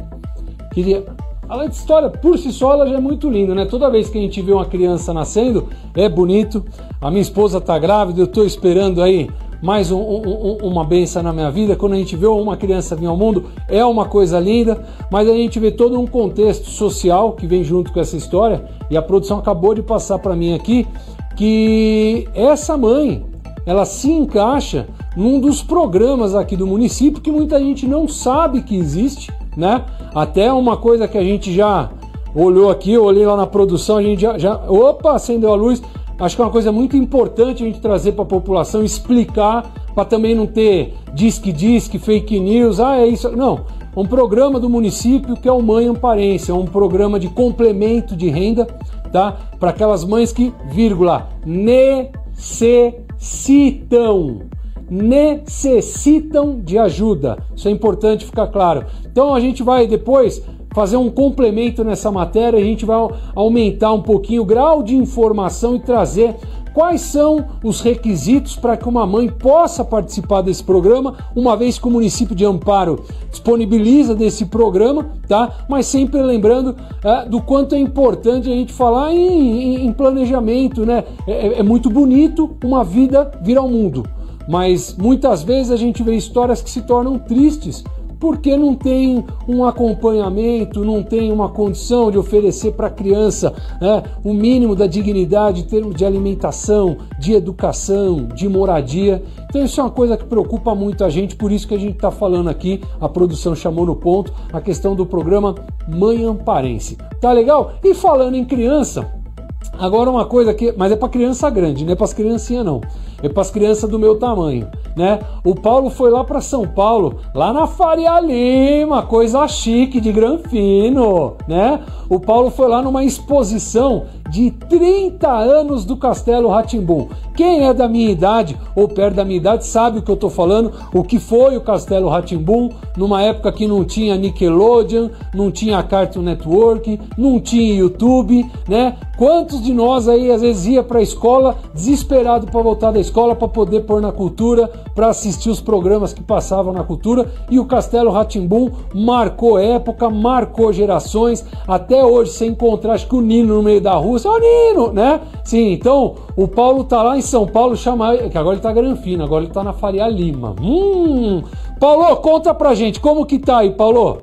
que... a história por si só ela já é muito linda, né? Toda vez que a gente vê uma criança nascendo, é bonito. A minha esposa tá grávida, eu tô esperando aí mais uma bênção na minha vida. Quando a gente vê uma criança vir ao mundo, é uma coisa linda, mas a gente vê todo um contexto social que vem junto com essa história, e a produção acabou de passar para mim aqui que essa mãe, ela se encaixa num dos programas aqui do município que muita gente não sabe que existe, né? Até uma coisa que a gente já olhou aqui, eu olhei lá na produção, a gente opa, acendeu a luz. Acho que é uma coisa muito importante a gente trazer para a população, explicar, para também não ter disque, fake news, é isso. Não, um programa do município que é o Mãe Amparense, é um programa de complemento de renda, tá? Para aquelas mães que, necessitam necessitam de ajuda. Isso é importante ficar claro. Então a gente vai depois fazer um complemento nessa matéria, a gente vai aumentar um pouquinho o grau de informação e trazer quais são os requisitos para que uma mãe possa participar desse programa, uma vez que o município de Amparo disponibiliza desse programa, tá? Mas sempre lembrando do quanto é importante a gente falar em planejamento, né? É muito bonito uma vida vir ao mundo, mas muitas vezes a gente vê histórias que se tornam tristes, porque não tem um acompanhamento, não tem uma condição de oferecer para a criança o mínimo da dignidade em termos de alimentação, de educação, de moradia. Então isso é uma coisa que preocupa muito a gente, por isso que a gente está falando aqui, a produção chamou no ponto, a questão do programa Mãe Amparense. Tá legal? E falando em criança, agora uma coisa que, mas é para criança grande, não é para as criancinhas não. É para as crianças do meu tamanho, né? O Paulo foi lá para São Paulo, lá na Faria Lima, coisa chique de Granfino, né? O Paulo foi lá numa exposição de 30 anos do Castelo Rá-Tim-Bum. Quem é da minha idade ou perto da minha idade sabe o que eu tô falando, o que foi o Castelo Rá-Tim-Bum, numa época que não tinha Nickelodeon, não tinha Cartoon Network, não tinha YouTube, né? Quantos de nós aí às vezes ia para a escola desesperado para voltar da escola para poder pôr na cultura, para assistir os programas que passavam na cultura, e o Castelo Rá-Tim-Bum marcou época, marcou gerações, até hoje você encontrar, acho que o Nino no meio da rua, ô Nino, né? Sim, então o Paulo tá lá em São Paulo, que agora ele tá Granfino, agora ele tá na Faria Lima. Paulo, conta pra gente, como que tá aí, Paulo?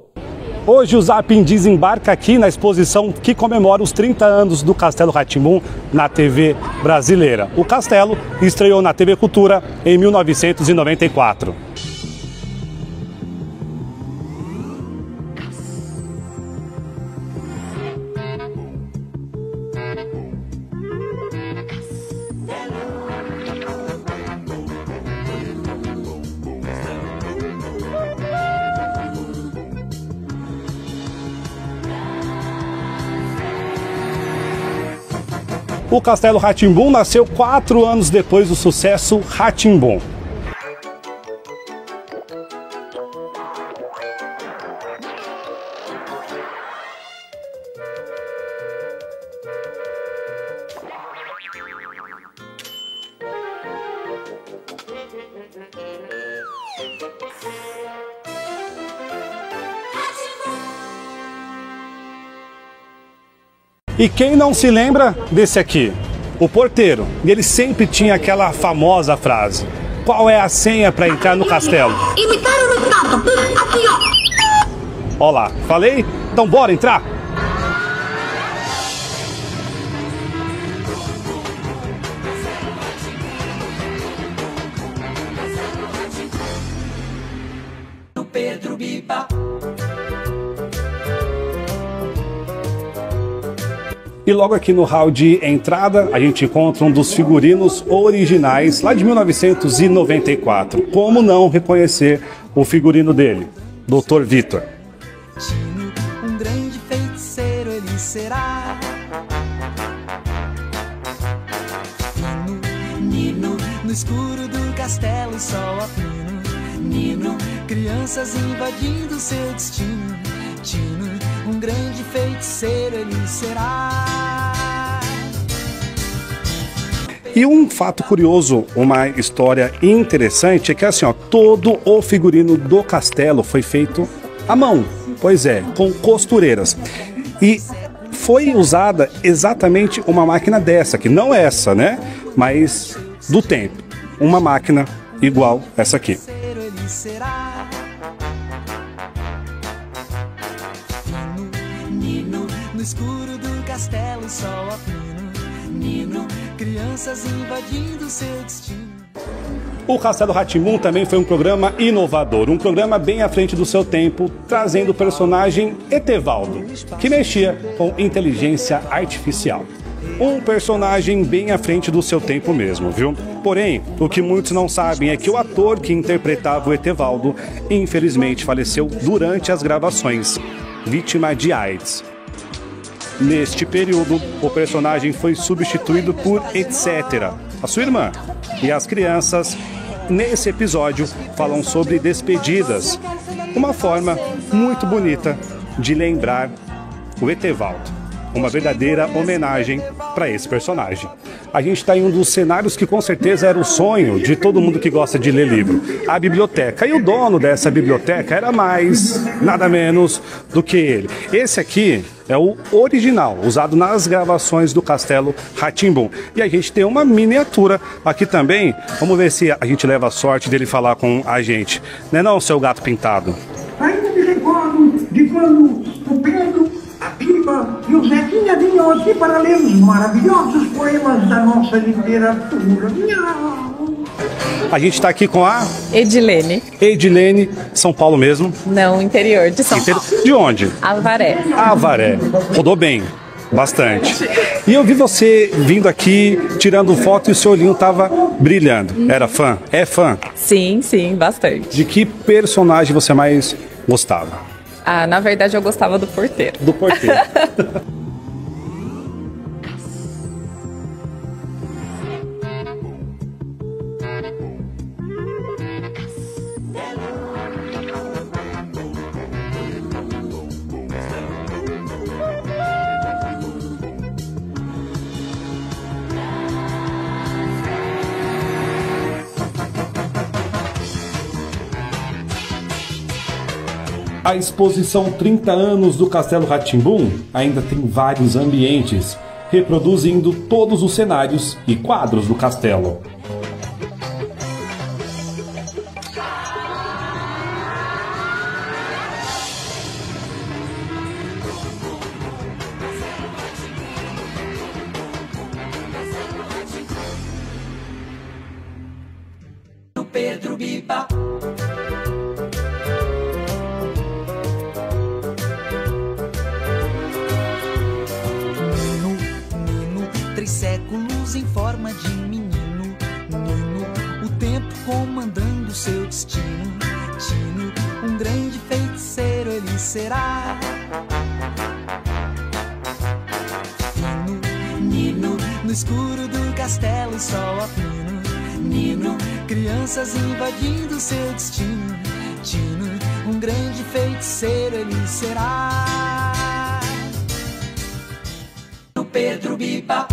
Hoje o Zapping desembarca aqui na exposição que comemora os 30 anos do Castelo Rá-Tim-Bum na TV brasileira. O Castelo estreou na TV Cultura em 1994. O Castelo Rá-Tim-Bum nasceu 4 anos depois do sucesso Rá-Tim-Bum. E quem não se lembra desse aqui? O porteiro. E ele sempre tinha aquela famosa frase: qual é a senha para entrar no castelo? Imitaram no tapa. Aqui, ó. Ó lá, falei? Então bora entrar? Pedro Biba. E logo aqui no hall de entrada, a gente encontra um dos figurinos originais, lá de 1994. Como não reconhecer o figurino dele? Dr. Vitor. Um grande feiticeiro ele será. Nino, no escuro do castelo, sol a pino. Nino, crianças invadindo seu destino. Tino, um grande feiticeiro ele será. E um fato curioso, uma história interessante, é que assim, ó, todo o figurino do castelo foi feito à mão. Pois é, com costureiras. E foi usada exatamente uma máquina dessa, que não essa, né? Mas do tempo. Uma máquina igual essa aqui. No escuro do castelo, sol a pino. Nino, crianças invadindo seu destino. O Castelo Rá-Tim-Bum também foi um programa inovador, um programa bem à frente do seu tempo, trazendo o personagem Etevaldo, que mexia com inteligência artificial. Um personagem bem à frente do seu tempo mesmo, viu? Porém, o que muitos não sabem é que o ator que interpretava o Etevaldo, infelizmente, faleceu durante as gravações, vítima de AIDS. Neste período, o personagem foi substituído por etc., a sua irmã. E as crianças, nesse episódio, falam sobre despedidas. Uma forma muito bonita de lembrar o Etevaldo. Uma verdadeira homenagem para esse personagem. A gente está em um dos cenários que com certeza era o sonho de todo mundo que gosta de ler livro, a biblioteca. E o dono dessa biblioteca era nada menos do que ele. Esse aqui é o original, usado nas gravações do Castelo Rá-Tim-Bum. E a gente tem uma miniatura aqui também. Vamos ver se a gente leva a sorte dele falar com a gente. Não é não, seu gato pintado? Ainda me recordo de quando o Pedro, a Pipa e o Zequinha vinham aqui para ler os maravilhosos poemas da nossa literatura. A gente está aqui com a Edilene. Edilene, São Paulo mesmo? Não, interior de São Paulo. De onde? Avaré. Avaré. Rodou bem, bastante. E eu vi você vindo aqui, tirando foto e o seu olhinho tava brilhando. Era fã? É fã? Sim, sim, bastante. De que personagem você mais gostava? Ah, na verdade eu gostava do porteiro. Do porteiro. A exposição 30 anos do Castelo Rá-Tim-Bum ainda tem vários ambientes, reproduzindo todos os cenários e quadros do castelo. Pedro Biba. Séculos em forma de menino, o tempo comandando seu destino. Tino, um grande feiticeiro ele será. Nino, no escuro do castelo sol a pino. Nino, crianças invadindo seu destino. Tino, um grande feiticeiro ele será. Pedro Biba.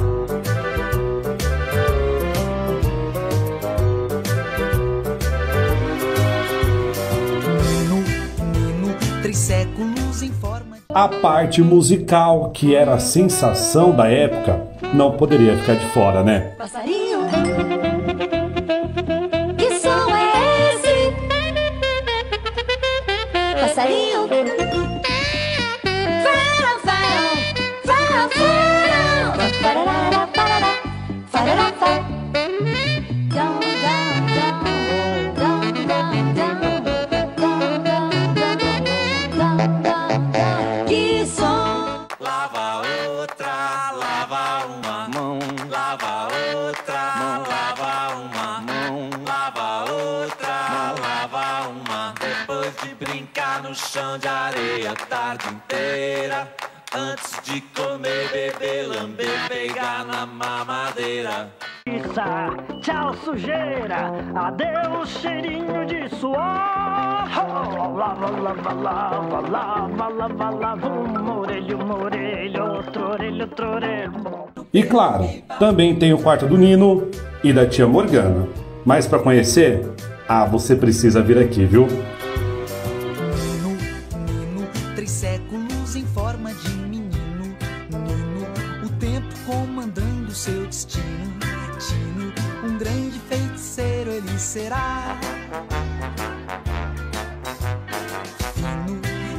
Séculos em forma de... A parte musical, que era a sensação da época, não poderia ficar de fora, né? Passarinho, que som é esse? Passarinho, farol, farol, farol, farol, farará, farará, farará, farará. Chão de areia a tarde inteira. Antes de comer, beber, lamber, pegar na mamadeira. Tchau sujeira, adeus cheirinho de suor. Lava, lava, lava, lava, lava, lava. Uma orelha, outro orelho. E claro, também tem o quarto do Nino e da tia Morgana. Mas para conhecer, você precisa vir aqui, viu? Séculos em forma de menino, o tempo comandando seu destino. Tino, um grande feiticeiro ele será.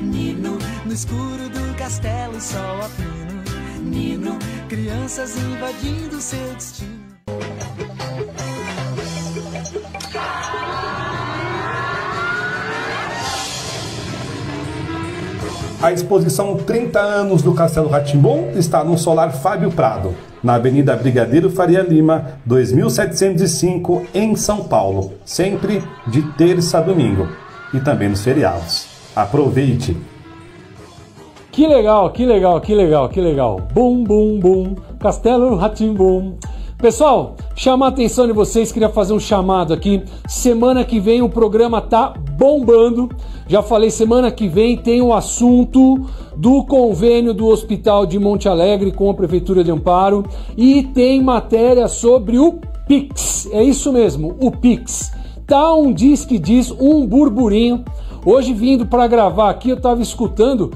Nino, no escuro do castelo sol a pino. Nino, crianças invadindo seu destino. A exposição 30 anos do Castelo Rá-Tim-Bum está no Solar Fábio Prado, na Avenida Brigadeiro Faria Lima, 2705, em São Paulo, sempre de terça a domingo e também nos feriados. Aproveite! Que legal, que legal, que legal, que legal. Bum, bum, bum, Castelo Rá-Tim-Bum. Pessoal, chamar a atenção de vocês, queria fazer um chamado aqui. Semana que vem o programa tá bombando. Já falei, semana que vem tem o assunto do convênio do Hospital de Monte Alegre com a Prefeitura de Amparo e tem matéria sobre o Pix. É isso mesmo, o Pix. Tá um diz que diz, um burburinho. Hoje, vindo para gravar aqui, eu estava escutando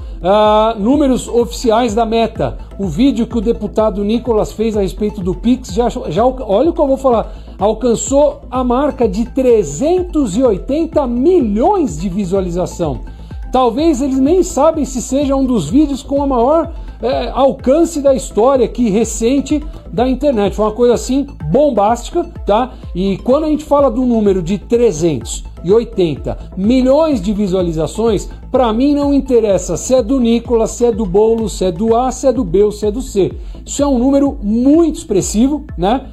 números oficiais da Meta. O vídeo que o deputado Nicolas fez a respeito do Pix, já olha o que eu vou falar, alcançou a marca de 380 milhões de visualização. Talvez eles nem sabem se seja um dos vídeos com a maior alcance da história aqui recente da internet. Foi uma coisa assim bombástica, tá? E quando a gente fala do número de 380 milhões de visualizações, para mim não interessa se é do Nicolas, se é do Boulos, se é do A, se é do B ou se é do C. Isso é um número muito expressivo, né?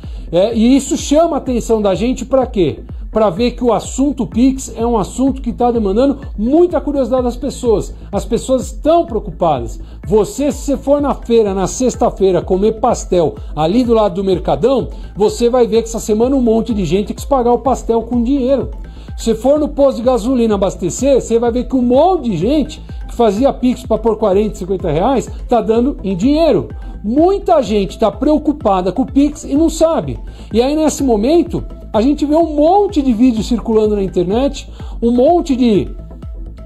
E isso chama a atenção da gente para quê? Para ver que o assunto Pix é um assunto que está demandando muita curiosidade das pessoas. As pessoas estão preocupadas. Se você for na feira, na sexta-feira, comer pastel ali do lado do Mercadão, você vai ver que essa semana um monte de gente quis pagar o pastel com dinheiro. Se for no posto de gasolina abastecer, você vai ver que um monte de gente que fazia Pix para pôr 40, 50 reais, está dando em dinheiro. Muita gente está preocupada com o Pix e não sabe. E aí nesse momento, a gente vê um monte de vídeos circulando na internet, um monte de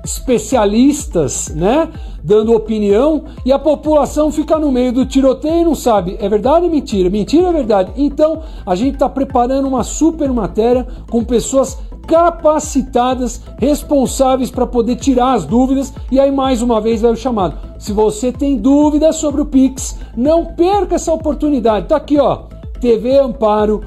especialistas, né, dando opinião, e a população fica no meio do tiroteio e não sabe, é verdade ou mentira? Mentira é verdade. Então, a gente está preparando uma super matéria com pessoas capacitadas, responsáveis para poder tirar as dúvidas, e aí mais uma vez vai o chamado. Se você tem dúvidas sobre o Pix, não perca essa oportunidade. Tá aqui, ó, TV Amparo,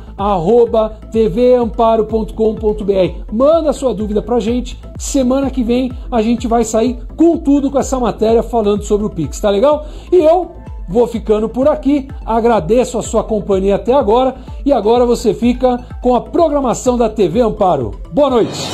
@tvamparo.com.br. Manda a sua dúvida pra gente. Semana que vem a gente vai sair com tudo com essa matéria falando sobre o Pix, tá legal? E eu vou ficando por aqui, agradeço a sua companhia até agora e agora você fica com a programação da TV Amparo. Boa noite!